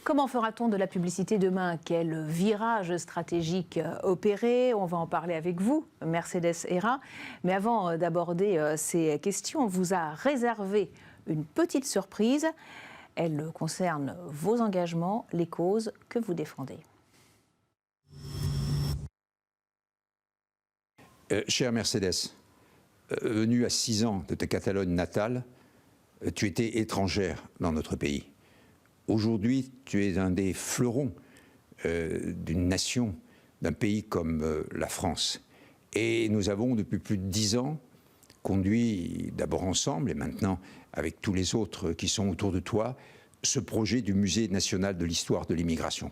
Comment fera-t-on de la publicité demain? Quel virage stratégique opérer? On va en parler avec vous, Mercedes Hérin. Mais avant d'aborder ces questions, on vous a réservé une petite surprise. Elle concerne vos engagements, les causes que vous défendez. Chère Mercedes, venue à 6 ans de ta Catalogne natale, tu étais étrangère dans notre pays. Aujourd'hui, tu es un des fleurons d'une nation, d'un pays comme la France. Et nous avons, depuis plus de 10 ans, conduit, d'abord ensemble et maintenant avec tous les autres qui sont autour de toi, ce projet du Musée national de l'histoire de l'immigration,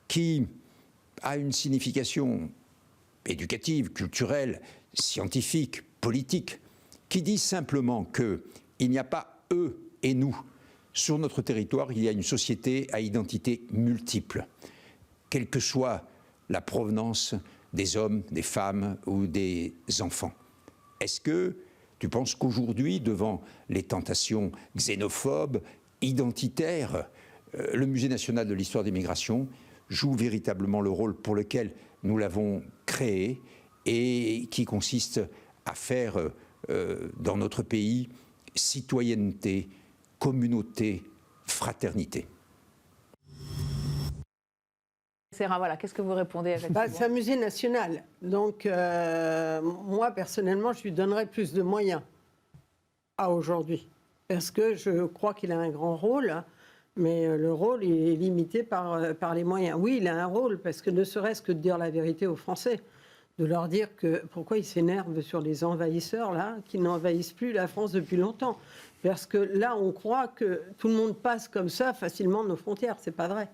qui a une signification éducative, culturelle, scientifique, politique, qui dit simplement qu'il n'y a pas eux et nous. Sur notre territoire, il y a une société à identité multiple, quelle que soit la provenance des hommes, des femmes ou des enfants. Est-ce que tu penses qu'aujourd'hui, devant les tentations xénophobes, identitaires, le Musée national de l'histoire de l'immigration joue véritablement le rôle pour lequel nous l'avons créé et qui consiste à faire dans notre pays citoyenneté, communauté, fraternité? Voilà, qu'est-ce que vous répondez avec C'est un musée national. Donc, moi, personnellement, je lui donnerais plus de moyens à aujourd'hui. Parce que je crois qu'il a un grand rôle, mais le rôle est limité par les moyens. Oui, il a un rôle, parce que ne serait-ce que de dire la vérité aux Français, de leur dire pourquoi ils s'énervent sur les envahisseurs, là, qui n'envahissent plus la France depuis longtemps. Parce que là, on croit que tout le monde passe comme ça facilement nos frontières. C'est pas vrai.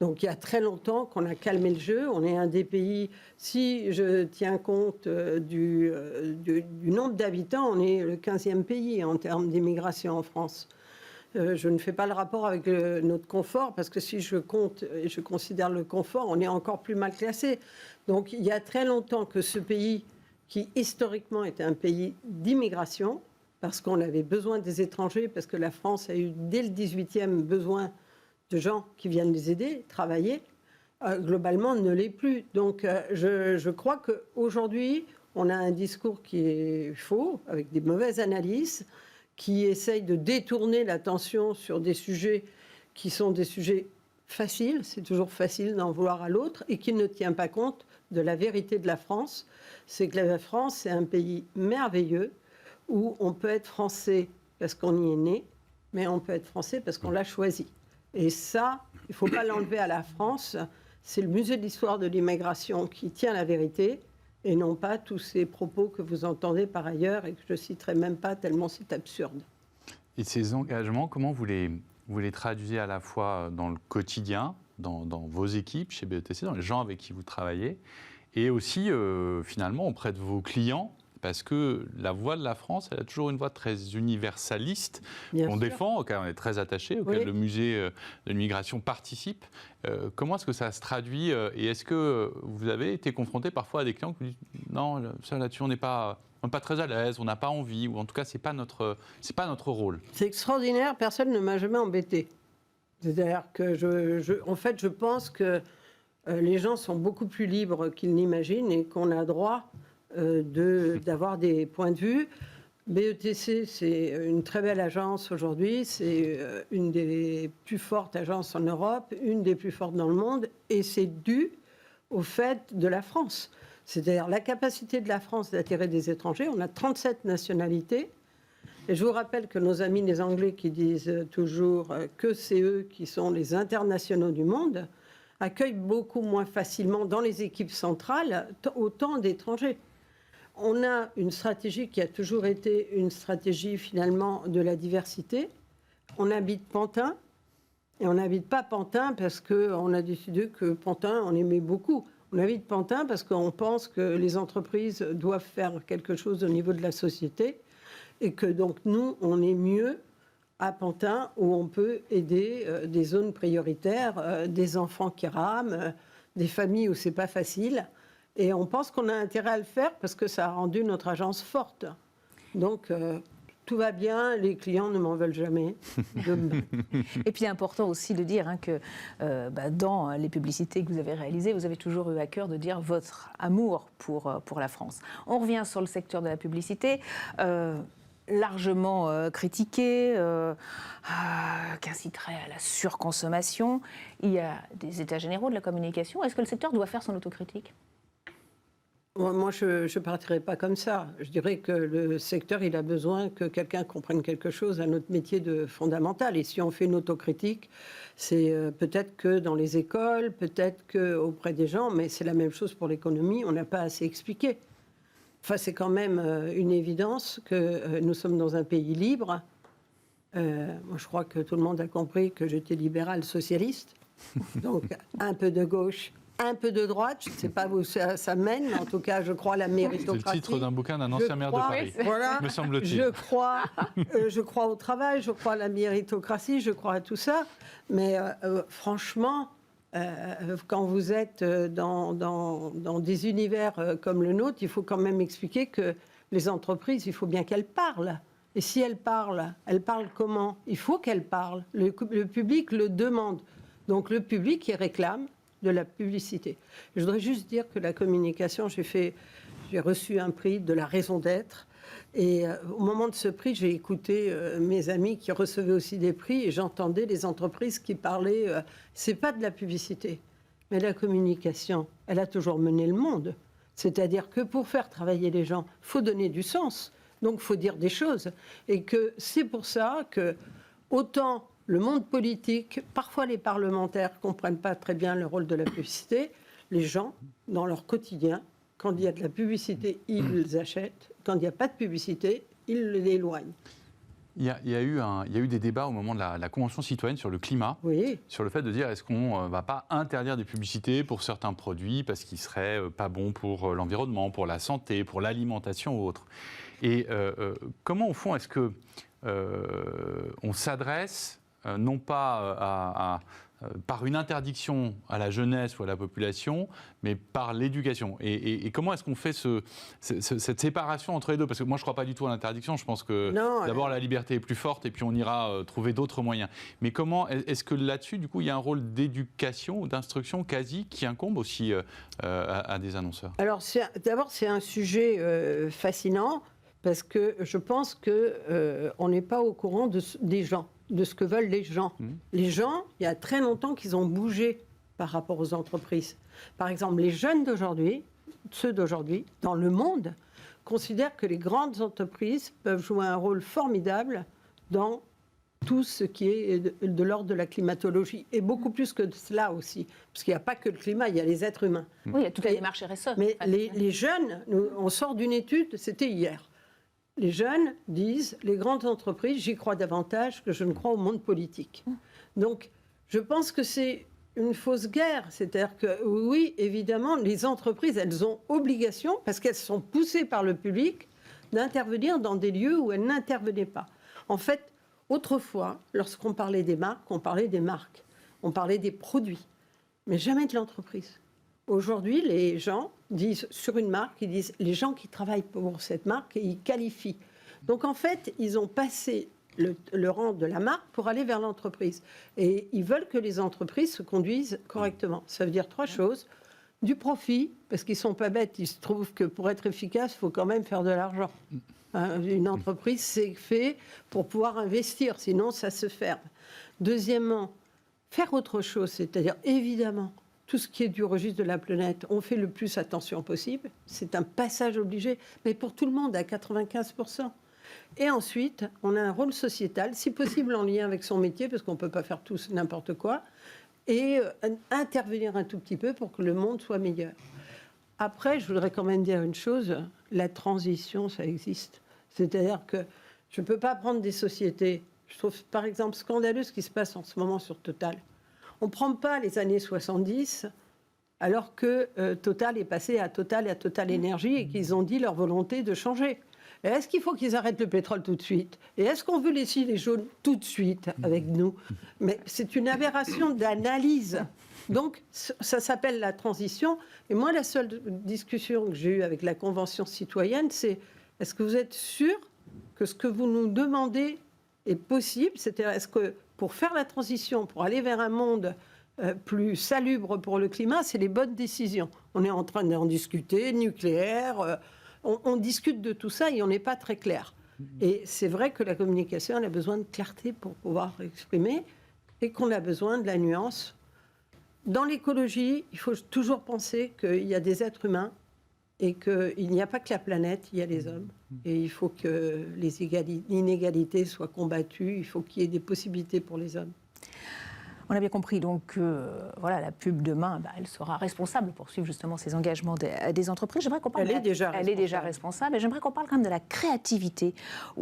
Donc il y a très longtemps qu'on a calmé le jeu. On est un des pays, si je tiens compte du nombre d'habitants, on est le 15e pays en termes d'immigration en France. Je ne fais pas le rapport avec notre confort, parce que si je compte et je considère le confort, on est encore plus mal classé. Donc il y a très longtemps que ce pays, qui historiquement était un pays d'immigration, parce qu'on avait besoin des étrangers, parce que la France a eu dès le 18e besoin de gens qui viennent les aider, travailler, globalement ne l'est plus. Donc je crois qu'aujourd'hui, on a un discours qui est faux, avec des mauvaises analyses, qui essaye de détourner l'attention sur des sujets qui sont des sujets faciles, c'est toujours facile d'en vouloir à l'autre, et qui ne tient pas compte de la vérité de la France. C'est que la France, c'est un pays merveilleux, où on peut être français parce qu'on y est né, mais on peut être français parce qu'on l'a choisi. Et ça, il ne faut pas l'enlever à la France. C'est le musée de l'histoire de l'immigration qui tient la vérité, et non pas tous ces propos que vous entendez par ailleurs et que je ne citerai même pas tellement c'est absurde. Et ces engagements, comment vous les traduisez à la fois dans le quotidien, dans vos équipes chez BETC, dans les gens avec qui vous travaillez, et aussi finalement auprès de vos clients? Parce que la voix de la France, elle a toujours une voix très universaliste, qu'on défend, auquel on est très attaché, auquel le musée de l'immigration participe. Comment est-ce que ça se traduit? Et est-ce que vous avez été confronté parfois à des clients qui vous disent « Non, ça là-dessus, on n'est pas très à l'aise, on n'a pas envie, ou en tout cas, c'est pas notre rôle ». C'est extraordinaire, personne ne m'a jamais embêté. C'est-à-dire que en fait, je pense que les gens sont beaucoup plus libres qu'ils n'imaginent et qu'on a droit d'avoir des points de vue. BETC, c'est une très belle agence aujourd'hui, c'est une des plus fortes agences en Europe, une des plus fortes dans le monde, et c'est dû au fait de la France. C'est-à-dire la capacité de la France d'attirer des étrangers. On a 37 nationalités, et je vous rappelle que nos amis les Anglais qui disent toujours que c'est eux qui sont les internationaux du monde, accueillent beaucoup moins facilement dans les équipes centrales autant d'étrangers. On a une stratégie qui a toujours été une stratégie finalement de la diversité. On habite Pantin, et on n'habite pas Pantin parce qu'on a décidé que Pantin, on aimait beaucoup. On habite Pantin parce qu'on pense que les entreprises doivent faire quelque chose au niveau de la société, et que donc nous, on est mieux à Pantin, où on peut aider des zones prioritaires, des enfants qui rament, des familles où c'est pas facile. Et on pense qu'on a intérêt à le faire parce que ça a rendu notre agence forte. Donc, tout va bien, les clients ne m'en veulent jamais. Et puis, important aussi de dire que dans les publicités que vous avez réalisées, vous avez toujours eu à cœur de dire votre amour pour la France. On revient sur le secteur de la publicité. Largement critiqué, qui inciterait à la surconsommation. Il y a des états généraux de la communication. Est-ce que le secteur doit faire son autocritique ? Moi, je ne partirais pas comme ça. Je dirais que le secteur, il a besoin que quelqu'un comprenne quelque chose à notre métier de fondamental. Et si on fait une autocritique, c'est peut-être que dans les écoles, peut-être qu'auprès des gens, mais c'est la même chose pour l'économie, on n'a pas assez expliqué. Enfin, c'est quand même une évidence que nous sommes dans un pays libre. Moi, je crois que tout le monde a compris que j'étais libéral socialiste. Donc, un peu de gauche, un peu de droite. Je ne sais pas où ça mène, mais en tout cas, je crois à la méritocratie. C'est le titre d'un bouquin d'un ancien maire de Paris, voilà, me semble-t-il. Je crois au travail, je crois à la méritocratie, je crois à tout ça. Mais franchement... quand vous êtes dans des univers comme le nôtre, il faut quand même expliquer que les entreprises, il faut bien qu'elles parlent. Et si elles parlent comment ? Il faut qu'elles parlent. Le public le demande. Donc le public, il réclame de la publicité. Je voudrais juste dire que la communication, j'ai reçu un prix de la raison d'être. Et au moment de ce prix, j'ai écouté mes amis qui recevaient aussi des prix et j'entendais les entreprises qui parlaient. C'est pas de la publicité, mais la communication. Elle a toujours mené le monde. C'est-à-dire que pour faire travailler les gens, il faut donner du sens. Donc, il faut dire des choses. Et que c'est pour ça que autant le monde politique, parfois les parlementaires ne comprennent pas très bien le rôle de la publicité, les gens, dans leur quotidien, quand il y a de la publicité, ils achètent. Quand il n'y a pas de publicité, ils l'éloignent. Il y a eu des débats au moment de la Convention citoyenne sur le climat, oui. Sur le fait de dire est-ce qu'on ne va pas interdire des publicités pour certains produits parce qu'ils ne seraient pas bons pour l'environnement, pour la santé, pour l'alimentation ou autre. Et comment, au fond, est-ce qu'on s'adresse non pas par une interdiction à la jeunesse ou à la population, mais par l'éducation. Et comment est-ce qu'on fait cette séparation entre les deux ? Parce que moi, je ne crois pas du tout à l'interdiction. Je pense que d'abord, la liberté est plus forte et puis on ira trouver d'autres moyens. Mais comment est-ce que là-dessus, du coup, il y a un rôle d'éducation ou d'instruction quasi qui incombe aussi à des annonceurs ? Alors, d'abord, c'est un sujet fascinant parce que je pense qu'on n'est pas au courant des gens, de ce que veulent les gens. Les gens, il y a très longtemps qu'ils ont bougé par rapport aux entreprises. Par exemple, les jeunes d'aujourd'hui, ceux d'aujourd'hui, dans le monde, considèrent que les grandes entreprises peuvent jouer un rôle formidable dans tout ce qui est de l'ordre de la climatologie. Et beaucoup plus que cela aussi. Parce qu'il n'y a pas que le climat, il y a les êtres humains. Oui, il y a toute la démarche RSE. Mais les jeunes, on sort d'une étude, c'était hier. Les jeunes disent, les grandes entreprises, j'y crois davantage que je ne crois au monde politique. Donc, je pense que c'est une fausse guerre. C'est-à-dire que, oui, évidemment, les entreprises, elles ont obligation, parce qu'elles sont poussées par le public, d'intervenir dans des lieux où elles n'intervenaient pas. En fait, autrefois, lorsqu'on parlait des marques, on parlait des marques. On parlait des produits, mais jamais de l'entreprise. Aujourd'hui, les gens disent sur une marque, ils disent les gens qui travaillent pour cette marque et ils qualifient. Donc en fait, ils ont passé le rang de la marque pour aller vers l'entreprise. Et ils veulent que les entreprises se conduisent correctement. Ça veut dire trois choses. Du profit, parce qu'ils ne sont pas bêtes. Il se trouve que pour être efficace, il faut quand même faire de l'argent. Une entreprise, c'est fait pour pouvoir investir, sinon ça se ferme. Deuxièmement, faire autre chose, c'est-à-dire évidemment, tout ce qui est du registre de la planète, on fait le plus attention possible. C'est un passage obligé, mais pour tout le monde, à 95%. Et ensuite, on a un rôle sociétal, si possible en lien avec son métier, parce qu'on ne peut pas faire tous n'importe quoi, et intervenir un tout petit peu pour que le monde soit meilleur. Après, je voudrais quand même dire une chose, la transition, ça existe. C'est-à-dire que je ne peux pas prendre des sociétés, je trouve par exemple scandaleux ce qui se passe en ce moment sur Total. On ne prend pas les années 70 alors que Total est passé à Total et à Total Énergie et qu'ils ont dit leur volonté de changer. Et est-ce qu'il faut qu'ils arrêtent le pétrole tout de suite ? Et est-ce qu'on veut les gilets jaunes tout de suite avec nous ? Mais c'est une aberration d'analyse. Donc, ça s'appelle la transition. Et moi, la seule discussion que j'ai eue avec la Convention citoyenne, c'est est-ce que vous êtes sûr que ce que vous nous demandez est possible. C'est-à-dire, est-ce que pour faire la transition, pour aller vers un monde plus salubre pour le climat, c'est les bonnes décisions. On est en train d'en discuter, nucléaire, on discute de tout ça et on n'est pas très clair. Et c'est vrai que la communication, elle a besoin de clarté pour pouvoir exprimer et qu'on a besoin de la nuance. Dans l'écologie, il faut toujours penser qu'il y a des êtres humains et qu'il n'y a pas que la planète, il y a les hommes. Et il faut que l'inégalité soit combattue, il faut qu'il y ait des possibilités pour les hommes. On a bien compris donc que voilà, la pub demain, elle sera responsable pour suivre justement ces engagements des entreprises. J'aimerais qu'on parle Elle est déjà responsable. Et j'aimerais qu'on parle quand même de la créativité.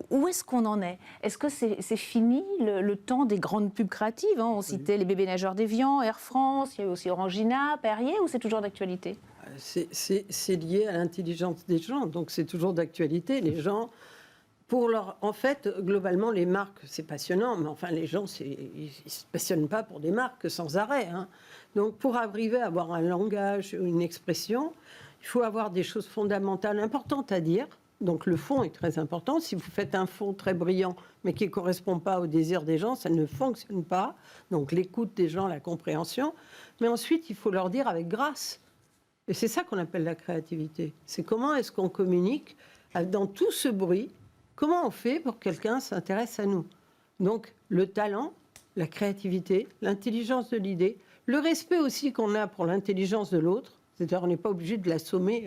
Où est-ce qu'on en est? Est-ce que c'est fini le temps des grandes pubs créatives, hein? On citait les bébés nageurs d'Évian, Air France, il y a aussi Orangina, Perrier, ou c'est toujours d'actualité? C'est lié à l'intelligence des gens, donc c'est toujours d'actualité. Les gens... En fait, globalement, les marques, c'est passionnant, mais enfin, les gens, ils ne se passionnent pas pour des marques sans arrêt. Hein. Donc, pour arriver à avoir un langage, une expression, il faut avoir des choses fondamentales, importantes à dire. Donc, le fond est très important. Si vous faites un fond très brillant, mais qui ne correspond pas au désir des gens, ça ne fonctionne pas. Donc, l'écoute des gens, la compréhension. Mais ensuite, il faut leur dire avec grâce. Et c'est ça qu'on appelle la créativité. C'est comment est-ce qu'on communique dans tout ce bruit. Comment on fait pour que quelqu'un s'intéresse à nous? Donc, le talent, la créativité, l'intelligence de l'idée, le respect aussi qu'on a pour l'intelligence de l'autre. C'est-à-dire, on n'est pas obligé de l'assommer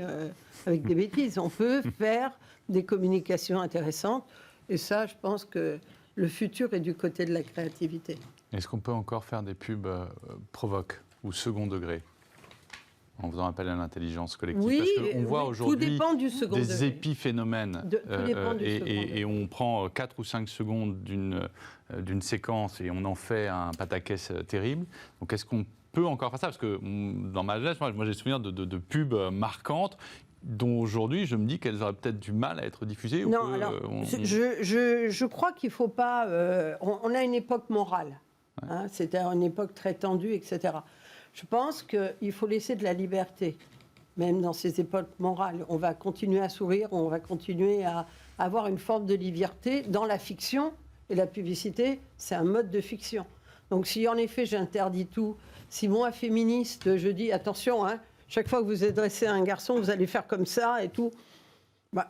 avec des bêtises. On peut faire des communications intéressantes. Et ça, je pense que le futur est du côté de la créativité. Est-ce qu'on peut encore faire des pubs provoques ou second degré, en faisant appel à l'intelligence collective? Oui, parce qu'on voit aujourd'hui des épiphénomènes et on prend 4 ou 5 secondes d'une séquence et on en fait un pataquès terrible. Donc est-ce qu'on peut encore faire ça? Parce que dans ma jeunesse, moi j'ai souvenir de pubs marquantes dont aujourd'hui je me dis qu'elles auraient peut-être du mal à être diffusées. Non, alors, je crois qu'il ne faut pas... on a une époque morale, hein, c'est-à-dire une époque très tendue, etc. Je pense qu'il faut laisser de la liberté, même dans ces époques morales. On va continuer à sourire, on va continuer à avoir une forme de liberté dans la fiction. Et la publicité, c'est un mode de fiction. Donc si en effet j'interdis tout, si moi, féministe, je dis attention, hein, chaque fois que vous adressez à un garçon, vous allez faire comme ça et tout.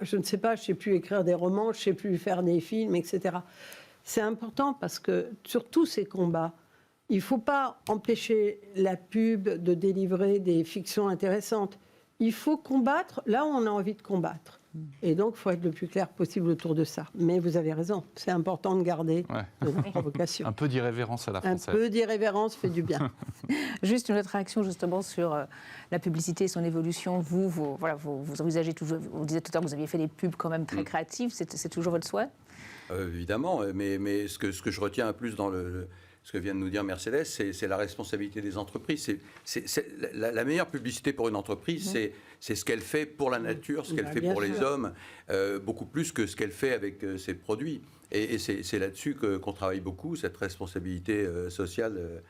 Je ne sais pas, je ne sais plus écrire des romans, je ne sais plus faire des films, etc. C'est important parce que sur tous ces combats, il ne faut pas empêcher la pub de délivrer des fictions intéressantes. Il faut combattre là où on a envie de combattre. Et donc, il faut être le plus clair possible autour de ça. Mais vous avez raison, c'est important de garder la provocation. Un peu d'irrévérence à la française. Un peu d'irrévérence fait du bien. Juste une autre réaction justement sur la publicité et son évolution. Vous envisagez toujours, vous disiez tout à l'heure que vous aviez fait des pubs quand même très créatives. C'est toujours votre souhait? Évidemment, mais ce que je retiens un plus dans ce que vient de nous dire Mercedes, c'est la responsabilité des entreprises. La meilleure publicité pour une entreprise, c'est ce qu'elle fait pour la nature, ce qu'elle fait pour les hommes, beaucoup plus que ce qu'elle fait avec ses produits. Et c'est là-dessus qu'on travaille beaucoup, cette responsabilité sociale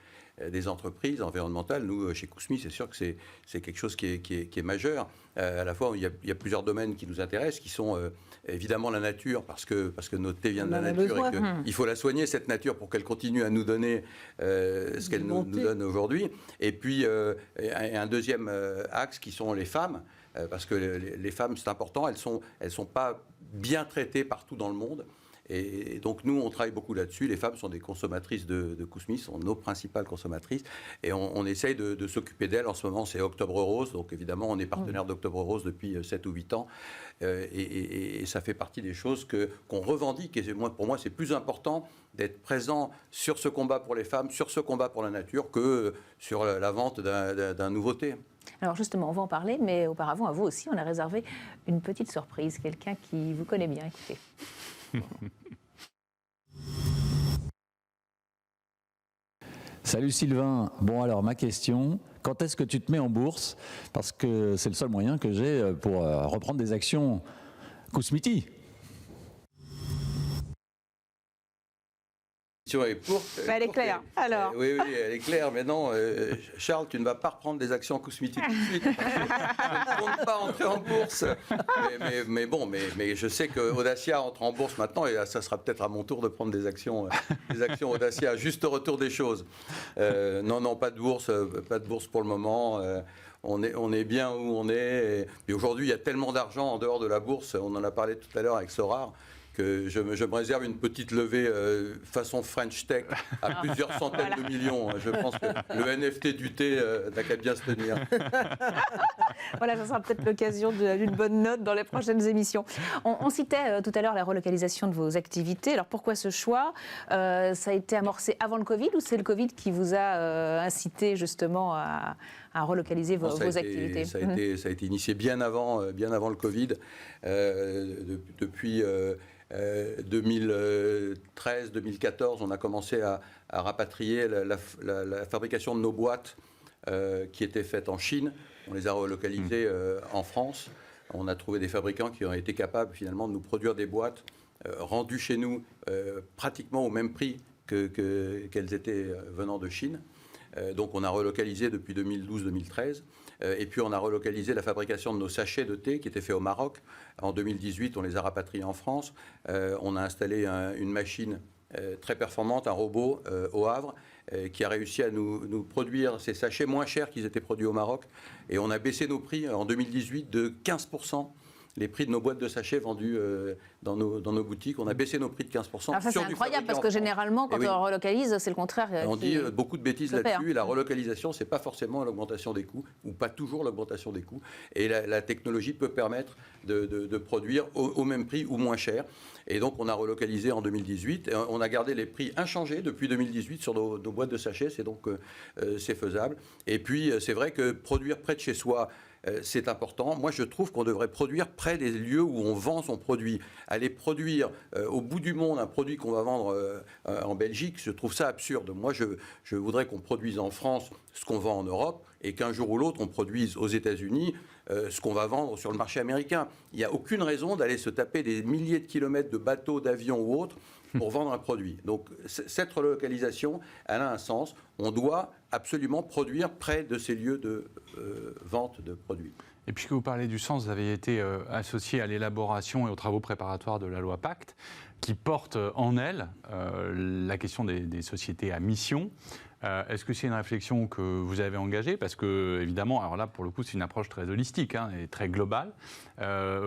des entreprises environnementales. Nous, chez Kousmi, c'est sûr que c'est quelque chose qui est majeur. À la fois, il y a plusieurs domaines qui nous intéressent, qui sont évidemment la nature, parce que notre thé vient de la nature et qu'il faut la soigner, cette nature, pour qu'elle continue à nous donner ce qu'elle nous donne aujourd'hui. Et puis, un deuxième axe qui sont les femmes, parce que les femmes, c'est important, elles sont pas bien traitées partout dans le monde. Et donc, nous, on travaille beaucoup là-dessus. Les femmes sont des consommatrices de Kousmi, sont nos principales consommatrices. Et on essaye de s'occuper d'elles. En ce moment, c'est Octobre Rose. Donc, évidemment, on est partenaire d'Octobre Rose depuis 7 ou 8 ans. Et ça fait partie des choses qu'on revendique. Et pour moi, c'est plus important d'être présent sur ce combat pour les femmes, sur ce combat pour la nature, que sur la vente d'un nouveau thé. Alors justement, on va en parler, mais auparavant, à vous aussi, on a réservé une petite surprise. Quelqu'un qui vous connaît bien, écoutez. Salut Sylvain. Bon alors ma question, quand est-ce que tu te mets en bourse? Parce que c'est le seul moyen que j'ai pour reprendre des actions Kousmiti. est pour. Elle est claire. Alors. Oui, elle est claire. Mais non, Charles, tu ne vas pas reprendre des actions en Kousmiti tout de suite. Je ne compte pas entrer en bourse. Mais je sais que Audacia entre en bourse maintenant, et ça sera peut-être à mon tour de prendre des actions Audacia. Juste retour des choses. Non, pas de bourse pour le moment. On est bien où on est. Et aujourd'hui, il y a tellement d'argent en dehors de la bourse. On en a parlé tout à l'heure avec Sorar, que je me réserve une petite levée façon French Tech à plusieurs centaines de millions. Je pense que le NFT du thé n'a qu'à bien se tenir. Voilà, ça sera peut-être l'occasion d'une bonne note dans les prochaines émissions. On citait tout à l'heure la relocalisation de vos activités. Alors pourquoi ce choix ? Ça a été amorcé avant le Covid ou c'est le Covid qui vous a incité justement à relocaliser vos activités? Ça a été initié bien avant le Covid. Depuis 2013-2014, on a commencé à rapatrier la fabrication de nos boîtes qui étaient faites en Chine. On les a relocalisées en France. On a trouvé des fabricants qui ont été capables finalement de nous produire des boîtes rendues chez nous pratiquement au même prix qu'elles étaient venant de Chine. Donc on a relocalisé depuis 2012-2013. Et puis on a relocalisé la fabrication de nos sachets de thé qui étaient faits au Maroc. En 2018, on les a rapatriés en France. On a installé une machine très performante, un robot au Havre, qui a réussi à nous produire ces sachets moins chers qu'ils étaient produits au Maroc. Et on a baissé nos prix en 2018 de 15%. Les prix de nos boîtes de sachets vendues dans nos boutiques, on a baissé nos prix de 15%. Enfin, c'est incroyable parce que généralement, quand on relocalise, c'est le contraire. On dit beaucoup de bêtises là-dessus. Et la relocalisation, c'est pas forcément l'augmentation des coûts, ou pas toujours l'augmentation des coûts. Et la technologie peut permettre de produire au même prix ou moins cher. Et donc, on a relocalisé en 2018. On a gardé les prix inchangés depuis 2018 sur nos boîtes de sachets. C'est donc c'est faisable. Et puis, c'est vrai que produire près de chez soi, c'est important. Moi, je trouve qu'on devrait produire près des lieux où on vend son produit. Aller produire au bout du monde un produit qu'on va vendre en Belgique, je trouve ça absurde. Moi, je voudrais qu'on produise en France ce qu'on vend en Europe et qu'un jour ou l'autre, on produise aux États-Unis ce qu'on va vendre sur le marché américain. Il n'y a aucune raison d'aller se taper des milliers de kilomètres de bateaux, d'avions ou autres pour vendre un produit. Donc, cette relocalisation, elle a un sens. On doit absolument produire près de ces lieux de vente de produits. Et puisque vous parlez du sens, vous avez été associé à l'élaboration et aux travaux préparatoires de la loi Pacte, qui porte en elle la question des sociétés à mission. Est-ce que c'est une réflexion que vous avez engagée? Parce que, évidemment, alors là, pour le coup, c'est une approche très holistique et très globale.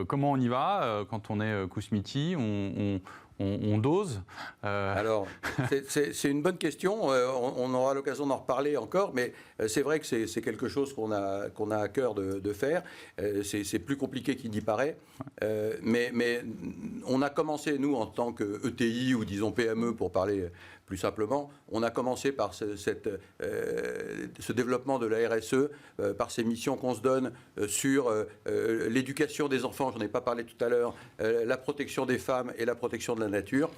Comment on y va quand on est Kousmiti? On dose Alors, c'est une bonne question. On aura l'occasion d'en reparler encore, mais c'est vrai que c'est quelque chose qu'on a à cœur de faire. C'est plus compliqué qu'il n'y paraît. Mais on a commencé, nous, en tant que ETI ou disons PME, pour parler plus simplement, on a commencé par ce développement de la RSE, par ces missions qu'on se donne sur l'éducation des enfants, j'en ai pas parlé tout à l'heure, la protection des femmes et la protection de la nature.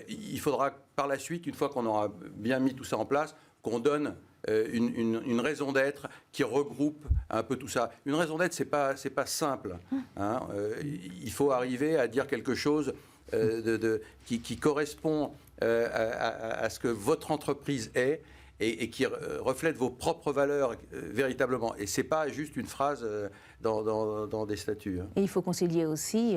Il faudra par la suite, une fois qu'on aura bien mis tout ça en place, qu'on donne une raison d'être qui regroupe un peu tout ça. Une raison d'être, c'est pas simple. Il faut arriver à dire quelque chose qui correspond à ce que votre entreprise est et qui reflète vos propres valeurs véritablement. Et ce n'est pas juste une phrase dans des statuts. Et il faut concilier aussi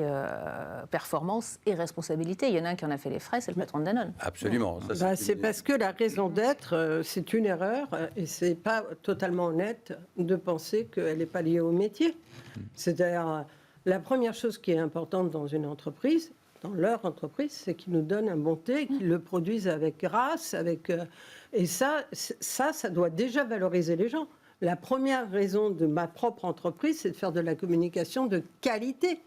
performance et responsabilité. Il y en a un qui en a fait les frais, c'est le patron de Danone. Absolument. C'est parce que la raison d'être, c'est une erreur et ce n'est pas totalement honnête de penser qu'elle n'est pas liée au métier. C'est-à-dire, la première chose qui est importante dans une entreprise, dans leur entreprise, c'est qu'ils nous donnent un bon thé, qu'ils le produisent avec grâce, et ça doit déjà valoriser les gens. La première raison de ma propre entreprise, c'est de faire de la communication de qualité.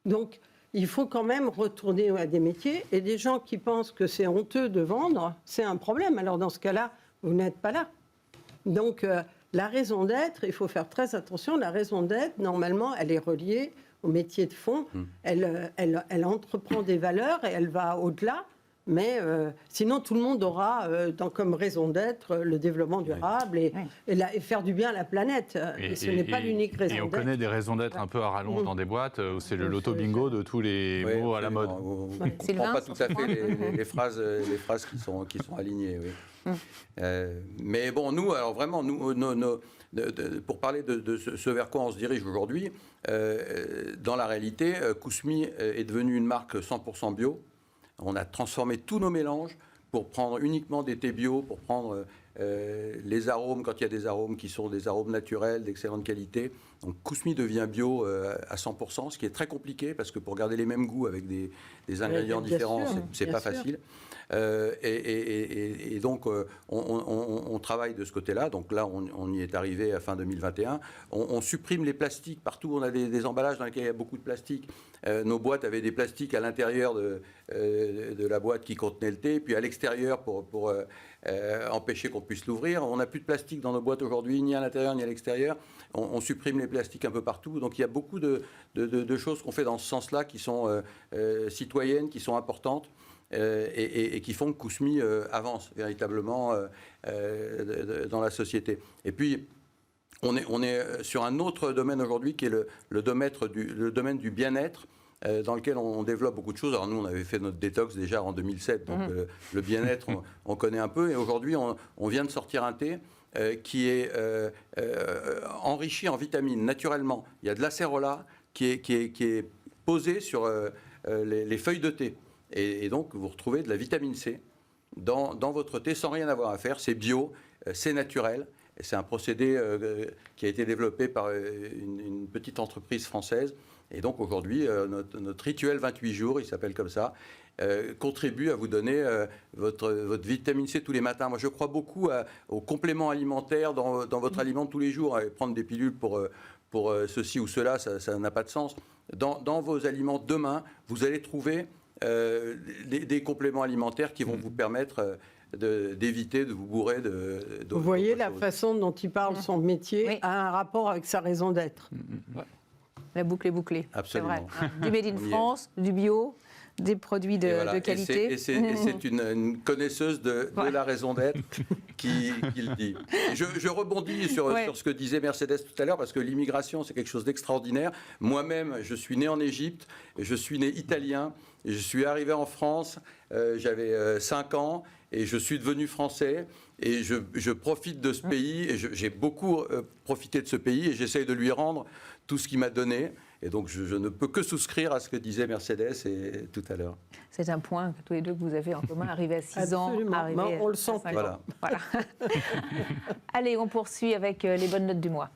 Donc, il faut quand même retourner à des métiers, et des gens qui pensent que c'est honteux de vendre, c'est un problème. Alors, dans ce cas-là, vous n'êtes pas là. Donc, la raison d'être, il faut faire très attention, la raison d'être, normalement, elle est reliée au métier de fond. Elle entreprend des valeurs et elle va au-delà Mais sinon, tout le monde aura comme raison d'être le développement durable et faire du bien à la planète. Et ce n'est pas l'unique raison d'être. Et on connaît des raisons d'être un peu à rallonge dans des boîtes où c'est le loto bingo de tous les mots à la mode. On ne comprend pas tout à fait les phrases qui sont alignées. Oui. Mais bon, nous, alors vraiment, pour parler de ce vers quoi on se dirige aujourd'hui, dans la réalité, Kousmi est devenu une marque 100% bio. On a transformé tous nos mélanges pour prendre uniquement des thés bio, pour prendre les arômes, quand il y a des arômes qui sont des arômes naturels, d'excellente qualité. Donc Kousmi devient bio à 100%, ce qui est très compliqué, parce que pour garder les mêmes goûts avec des ingrédients différents, c'est pas facile. Et donc, on travaille de ce côté-là. Donc là, on y est arrivé à fin 2021. On supprime les plastiques partout. On a des emballages dans lesquels il y a beaucoup de plastique. Nos boîtes avaient des plastiques à l'intérieur de la boîte qui contenait le thé, puis à l'extérieur pour empêcher qu'on puisse l'ouvrir. On n'a plus de plastique dans nos boîtes aujourd'hui, ni à l'intérieur ni à l'extérieur. On supprime les plastiques un peu partout. Donc il y a beaucoup de choses qu'on fait dans ce sens-là qui sont citoyennes, qui sont importantes. Et qui font que Kousmi avance véritablement dans la société. Et puis, on est sur un autre domaine aujourd'hui qui est le domaine du bien-être, dans lequel on développe beaucoup de choses. Alors nous, on avait fait notre détox déjà en 2007, donc le bien-être, on connaît un peu. Et aujourd'hui, on vient de sortir un thé qui est enrichi en vitamines naturellement. Il y a de l'acérola qui est posé sur les feuilles de thé. Et donc, vous retrouvez de la vitamine C dans votre thé sans rien avoir à faire. C'est bio, c'est naturel. Et c'est un procédé qui a été développé par une petite entreprise française. Et donc, aujourd'hui, notre rituel 28 jours, il s'appelle comme ça, contribue à vous donner votre vitamine C tous les matins. Moi, je crois beaucoup aux compléments alimentaires dans votre aliment de tous les jours. Prendre des pilules pour ceci ou cela, ça n'a pas de sens. Dans vos aliments demain, vous allez trouver des compléments alimentaires qui vont vous permettre d'éviter de vous bourrer d'autres Vous voyez la choses. façon dont il parle son métier a un rapport avec sa raison d'être. La boucle est bouclée. Absolument. C'est vrai. Du Made in France, du bio, des produits de qualité. Et c'est une connaisseuse de la raison d'être qui le dit. Et je rebondis sur ce que disait Mercedes tout à l'heure, parce que l'immigration, c'est quelque chose d'extraordinaire. Moi-même, je suis né en Égypte, je suis né italien, et je suis arrivé en France, j'avais 5 ans, et je suis devenu français, et je profite de ce pays, et j'ai beaucoup profité de ce pays, et j'essaye de lui rendre tout ce qu'il m'a donné. Et donc, je ne peux que souscrire à ce que disait Mercedes tout à l'heure. C'est un point tous les deux que vous avez en commun, arrivé à 6 ans, Absolument. arrivé On le sent. à 5 ans. Voilà. Allez, on poursuit avec les bonnes notes du mois.